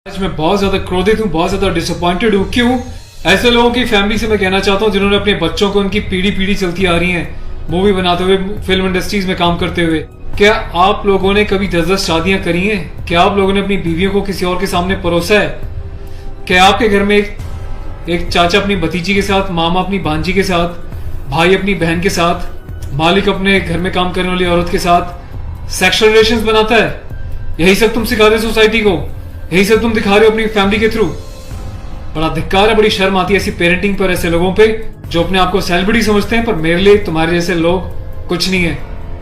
आज मैं बहुत ज्यादा क्रोधित हूँ, बहुत ज्यादा डिसअपॉइंटेड हूँ। क्यों? ऐसे लोगों की फैमिली से मैं कहना चाहता हूँ जिन्होंने अपने बच्चों को उनकी पीढ़ी पीढ़ी चलती आ रही है मूवी बनाते हुए, फिल्म इंडस्ट्रीज में काम करते हुए। क्या आप लोगों ने कभी 10-10 शादियां करी हैं? क्या आप लोगों ने अपनी बीवियों को किसी और के सामने परोसा है? क्या आपके घर में एक चाचा अपनी भतीजी के साथ, मामा अपनी भांजी के साथ, भाई अपनी बहन के साथ, मालिक अपने घर में काम करने वाली औरत के साथ सेक्सुअल रिलेशंस बनाता है? यही सब तुम सिखा रहे हो सोसाइटी को? यही सब तुम दिखा रहे हो अपनी फैमिली के थ्रू? बड़ा धिक्कार है, बड़ी शर्म आती है ऐसी पेरेंटिंग पर, ऐसे लोगों पे जो अपने आप को सेलिब्रिटी समझते हैं। पर मेरे लिए तुम्हारे जैसे लोग कुछ नहीं है,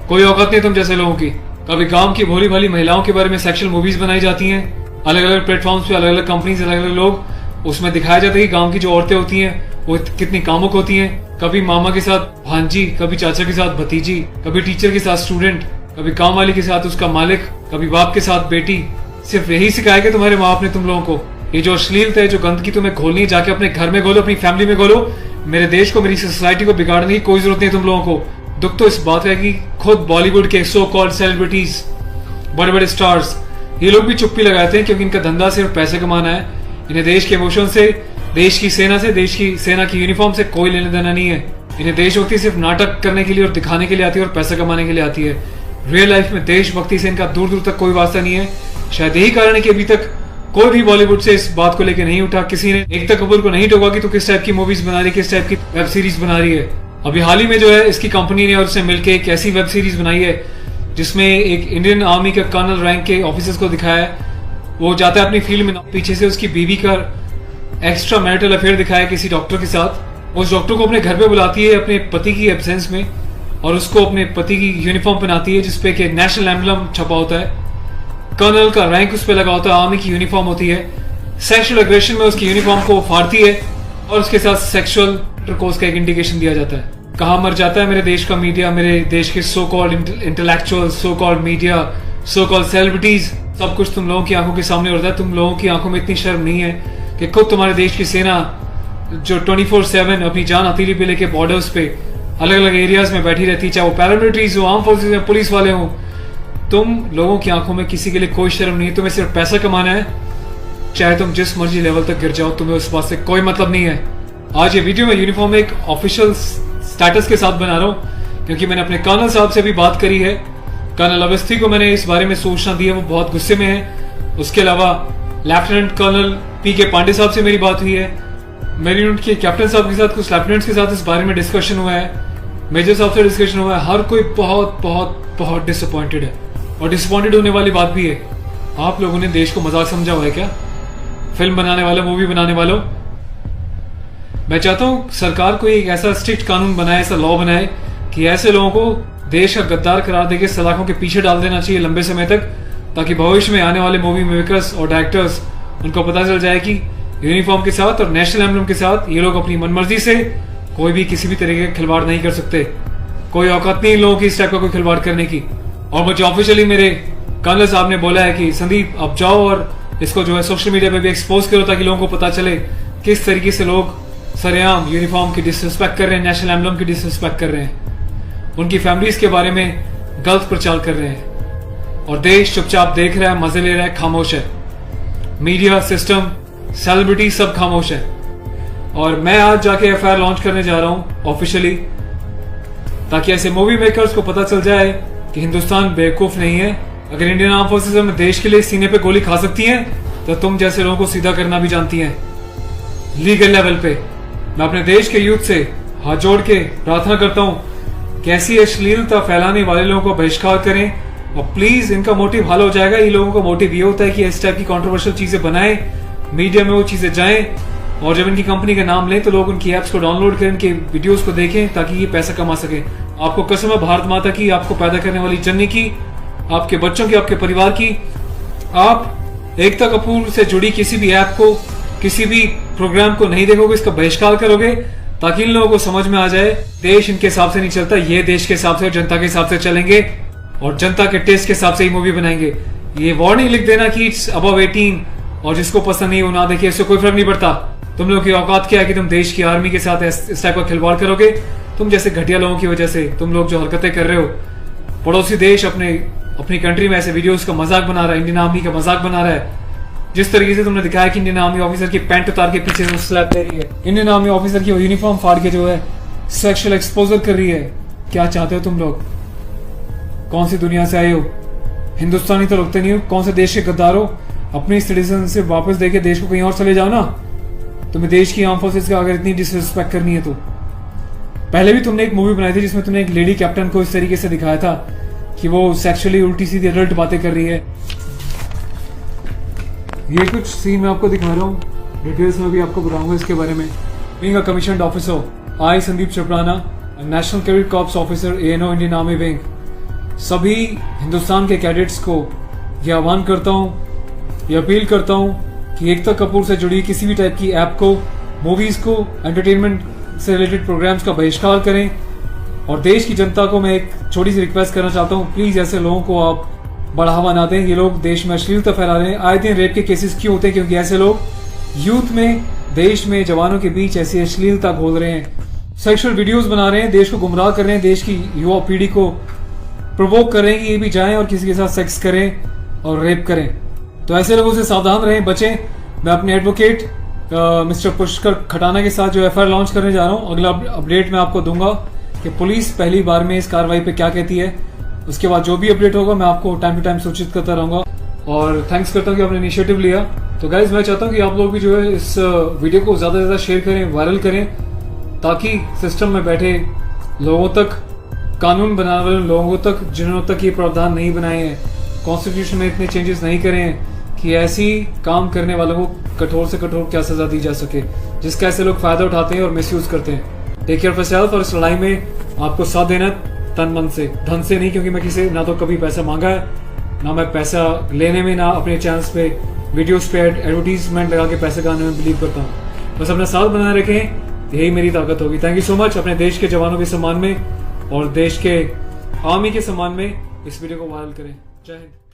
कोई औकात नहीं तुम जैसे लोगों की। कभी गांव की भोली भाली महिलाओं के बारे में सेक्सुअल मूवीज बनाई जाती हैं, अलग अलग प्लेटफॉर्म्स पे, अलग अलग कंपनीज, अलग अलग लोग, उसमें दिखाया जाता है कि गांव की जो औरतें होती हैं वो कितनी कामुक होती हैं। कभी मामा के साथ भांजी, कभी चाचा के साथ भतीजी, कभी टीचर के साथ स्टूडेंट, कभी काम वाली के साथ उसका मालिक, कभी बाप के साथ बेटी। सिर्फ यही सिखाया कि तुम्हारे माँ बाप ने तुम लोगों को? ये जो अश्लीलता है, जो गंदगी तुम्हें खोलनी है, जाके अपने घर में खोलो, अपनी फैमिली में खोलो। मेरे देश को, मेरी सोसाइटी को बिगाड़ने की कोई जरूरत नहीं है तुम लोगों को। दुख तो इस बात का है कि खुद बॉलीवुड के सो कॉल्ड सेलिब्रिटीज, बड़े बड़े स्टार्स, ये लोग भी चुप्पी लगाते हैं क्योंकि इनका धंधा सिर्फ पैसे कमाना है। इन्हें देश के इमोशन से, देश की सेना से, देश की सेना की यूनिफॉर्म से कोई लेना देना नहीं है। इन्हें देशभक्ति सिर्फ नाटक करने के लिए और दिखाने के लिए आती है और पैसा कमाने के लिए आती है। रियल लाइफ में देशभक्ति से इनका दूर दूर तक कोई वास्ता नहीं है। शायद यही कारण है कि अभी तक कोई भी बॉलीवुड से इस बात को लेकर नहीं उठा, किसी ने एकता कपूर को नहीं टोका कि तू किस टाइप की मूवीज बना रही है, किस टाइप की वेब सीरीज बना रही है। अभी हाल ही में जो है इसकी कंपनी ने और उसने मिलकर एक ऐसी वेब सीरीज बनाई है जिसमें एक इंडियन आर्मी के कर्नल रैंक के ऑफिसर्स को दिखाया है। वो जाता है अपनी फील्ड में, पीछे से उसकी बीवी का एक्स्ट्रा मैरिटल अफेयर दिखाया है किसी डॉक्टर के साथ। उस डॉक्टर को अपने घर पे बुलाती है अपने पति की एब्सेंस में और उसको अपने पति की यूनिफॉर्म पहनाती है जिसपे कि नेशनल एम्बलम छपा होता है, कर्नल का रैंक उस पर लगा होता है, आर्मी की यूनिफॉर्म होती है। सेक्सुअल एग्रेशन में उसकी यूनिफॉर्म को फाड़ती है और उसके साथ सेक्सुअल इंटरकोर्स का एक इंडिकेशन दिया जाता है। कहाँ मर जाता है मेरे देश का मीडिया, मेरे देश के so called intellectual, so called media, so called celebrities. सब कुछ तुम लोगों की आंखों के सामने होता है। तुम लोगों की आंखों में इतनी शर्म नहीं है कि खुद तुम्हारे देश की सेना जो 24/7 अपनी जान हथेली पे लेके बॉर्डर्स पे अलग अलग एरियाज में बैठी रहती है, चाहे वो पैरामिलिट्रीज हो, आर्म फोर्सेज में पुलिस वाले हो, तुम लोगों की आंखों में किसी के लिए कोई शर्म नहीं है। तुम्हें सिर्फ पैसा कमाना है, चाहे तुम जिस मर्जी लेवल तक गिर जाओ, तुम्हें उस बात से कोई मतलब नहीं है। आज ये वीडियो में यूनिफॉर्म में एक ऑफिशियल स्टेटस के साथ बना रहा हूँ क्योंकि मैंने अपने कर्नल साहब से भी बात करी है। कर्नल अवस्थी को मैंने इस बारे में सूचना दी है, वो बहुत गुस्से में है। उसके अलावा लेफ्टिनेंट कर्नल PK पांडे साहब से मेरी बात हुई है। मेरी यूनिट के कैप्टन साहब के साथ, कुछ लेफ्टिनेंट्स के साथ इस बारे में डिस्कशन हुआ है, मेजर साहब से डिस्कशन हुआ है। हर कोई बहुत बहुत बहुत डिसअपॉइंटेड है और डिसअपॉइंटेड होने वाली बात भी है। आप लोगों ने देश को मजाक समझा हुआ है क्या? फिल्म बनाने वालों, मूवी बनाने वालों, मैं चाहता हूं सरकार को एक ऐसा स्ट्रिक्ट कानून बनाए, ऐसा लॉ बनाए कि ऐसे लोगों को देश का गद्दार करार देकर सलाखों के पीछे डाल देना चाहिए लंबे समय तक, ताकि भविष्य में आने वाले मूवी मेकर्स और डायरेक्टर्स उनको पता चल जाए कि यूनिफॉर्म के साथ और नेशनल एम्बलम के साथ ये लोग अपनी मनमर्जी से कोई भी किसी भी तरीके का खिलवाड़ नहीं कर सकते। कोई औकात नहीं लोगों की इस टाइप का कोई खिलवाड़ करने की। और मुझे ऑफिशियली मेरे कर्नल साहब ने बोला है कि संदीप अब जाओ और इसको जो है सोशल मीडिया पे भी एक्सपोज करो ताकि लोगों को पता चले किस तरीके से लोग सरेआम यूनिफॉर्म की डिसरिस्पेक्ट कर रहे हैं, नेशनल एम्बलम की डिसरिस्पेक्ट कर रहे हैं, उनकी फैमिलीज के बारे में गलत प्रचार कर रहे हैं और देश चुपचाप देख रहा है, मजे ले रहा है, खामोश है। मीडिया, सिस्टम, सेलिब्रिटी सब खामोश है। और मैं आज जाके FIR लॉन्च करने जा रहा हूं ऑफिशियली, ताकि ऐसे मूवी मेकर्स को पता चल जाए कि हिंदुस्तान बेवकूफ नहीं है। अगर इंडियन आर्म फोर्सेस अपने देश के लिए सीने पे गोली खा सकती हैं तो तुम जैसे लोगों को सीधा करना भी जानती हैं लीगल लेवल पे। मैं अपने देश के यूथ से हाथ जोड़ के प्रार्थना करता हूं कि ऐसी अश्लीलता फैलाने वाले लोगों को बहिष्कार करें और प्लीज इनका मोटिव हल हो जाएगा। ये लोगों का मोटिव ये होता है कि इस टाइप की कंट्रोवर्शियल चीजें बनाएं, मीडिया में वो चीजें जाएं और जब इनकी कंपनी का नाम लें तो लोग उनकी एप्स को डाउनलोड करें, इनके वीडियोस को देखें ताकि ये पैसा कमा सके। आपको कसम है भारत माता की, आपको पैदा करने वाली जननी की, आपके बच्चों की, आपके परिवार की, आप एकता कपूर से जुड़ी किसी भी ऐप को, किसी भी प्रोग्राम को नहीं देखोगे, इसका बहिष्कार करोगे ताकि इन लोगों को समझ में आ जाए देश इनके हिसाब से नहीं चलता, ये देश के हिसाब से और जनता के हिसाब से चलेंगे और जनता के टेस्ट के हिसाब से ही मूवी बनाएंगे। ये वार्निंग लिख देना कि इट्स अबव 18 और जिसको पसंद नहीं वो ना देखे, इससे कोई फर्क नहीं पड़ता। तुम लोगों की औकात क्या है कि तुम देश की आर्मी के साथ इस टाइप का खिलवाड़ करोगे? तुम जैसे घटिया लोगों की वजह से तुम लोग जो हरकतें कर रहे हो, पड़ोसी देश अपनी कंट्री में ऐसे वीडियोस का मजाक बना रहा है, इंडियन आर्मी का मजाक बना रहा है, जिस तरीके से तुमने दिखाया कि इंडियन आर्मी ऑफिसर की पैंट उतार के पीछे से स्लैप दे रही है, इंडियन आर्मी ऑफिसर की यूनिफॉर्म फाड़ के जो है सेक्सुअल एक्सपोजर कर रही है, क्या चाहते हो तुम लोग? कौन सी दुनिया से आए हो? हिंदुस्तानी तो लगते नहीं हो, कौन से देश के गद्दार हो? अपनी सिटीजन से वापस देके देश को कहीं और चले जाओ ना। तुम्हें देश की आर्म फोर्सेस का अगर इतनी डिसरिस्पेक्ट करनी है तो। पहले भी तुमने एक मूवी बनाई थी जिसमें तुमने एक लेडी कैप्टन को इस तरीके से दिखाया था कि वो सेक्सुअली उल्टी सीधी एडल्ट बातें कर रही है। ये कुछ सीन मैं आपको दिखा रहा हूँ, डिटेल्स में भी आपको बताऊंगा इसके बारे में। Being a commissioned officer, I Sandeep चपराना, national cadet corps officer ANO Indian army wing, सभी हिंदुस्तान के कैडेट्स को ये आह्वान करता हूँ, ये अपील करता हूँ कि एकता कपूर से जुड़ी किसी भी टाइप की ऐप को, मूवीज को, एंटरटेनमेंट से रिलेटेड प्रोग्राम्स का बहिष्कार करें। और देश की जनता को मैं एक छोटी सी रिक्वेस्ट करना चाहता हूँ, प्लीज ऐसे लोगों को आप बढ़ावा ना दें। ये लोग देश में अश्लीलता फैला रहे हैं। आए दिन रेप के केसेस क्यों होते हैं? क्योंकि ऐसे लोग यूथ में, देश में, जवानों के बीच ऐसी अश्लीलता घोल रहे हैं, सेक्सुअल वीडियोस बना रहे हैं, देश को गुमराह कर रहे हैं, देश की युवा पीढ़ी को प्रोवोक कर रहे हैं कि ये भी जाएं और किसी के साथ सेक्स करें और रेप करें। तो ऐसे लोगों से सावधान रहें, बचें। मैं अपने एडवोकेट मिस्टर पुष्कर खटाना के साथ जो FIR लॉन्च करने जा रहा हूँ, अगला अपडेट मैं आपको दूंगा कि पुलिस पहली बार में इस कार्रवाई पे क्या कहती है। उसके बाद जो भी अपडेट होगा मैं आपको टाइम टू टाइम सूचित करता रहूंगा। और थैंक्स करता हूँ कि आपने इनिशिएटिव लिया। तो गाइज मैं चाहता हूँ कि आप लोग भी जो है इस वीडियो को ज्यादा से ज्यादा शेयर करें, वायरल करें, ताकि सिस्टम में बैठे लोगों तक, कानून बनाने वाले लोगों तक, जिन्होंने तक ये प्रावधान नहीं बनाए हैं, कॉन्स्टिट्यूशन में इतने चेंजेस नहीं करे हैं कि ऐसी काम करने वालों को कठोर से कठोर क्या सजा दी जा सके, जिसका ऐसे लोग फायदा उठाते हैं और मिसयूज करते हैं। Take care of yourself. और इस लड़ाई में आपको साथ देना तन मन से, धन से नहीं, क्योंकि मैं किसी ना तो कभी पैसा मांगा है, ना मैं पैसा लेने में, ना अपने चैनल्स पे वीडियोस पे एडवर्टीजमेंट लगा के पैसे कमाने में बिलीव करता हूँ। बस अपना साथ बनाए रखें, यही मेरी ताकत होगी। Thank you so much. अपने देश के जवानों के सम्मान में और देश के आर्मी के सम्मान में इस वीडियो को वायरल करें। जय हिंद।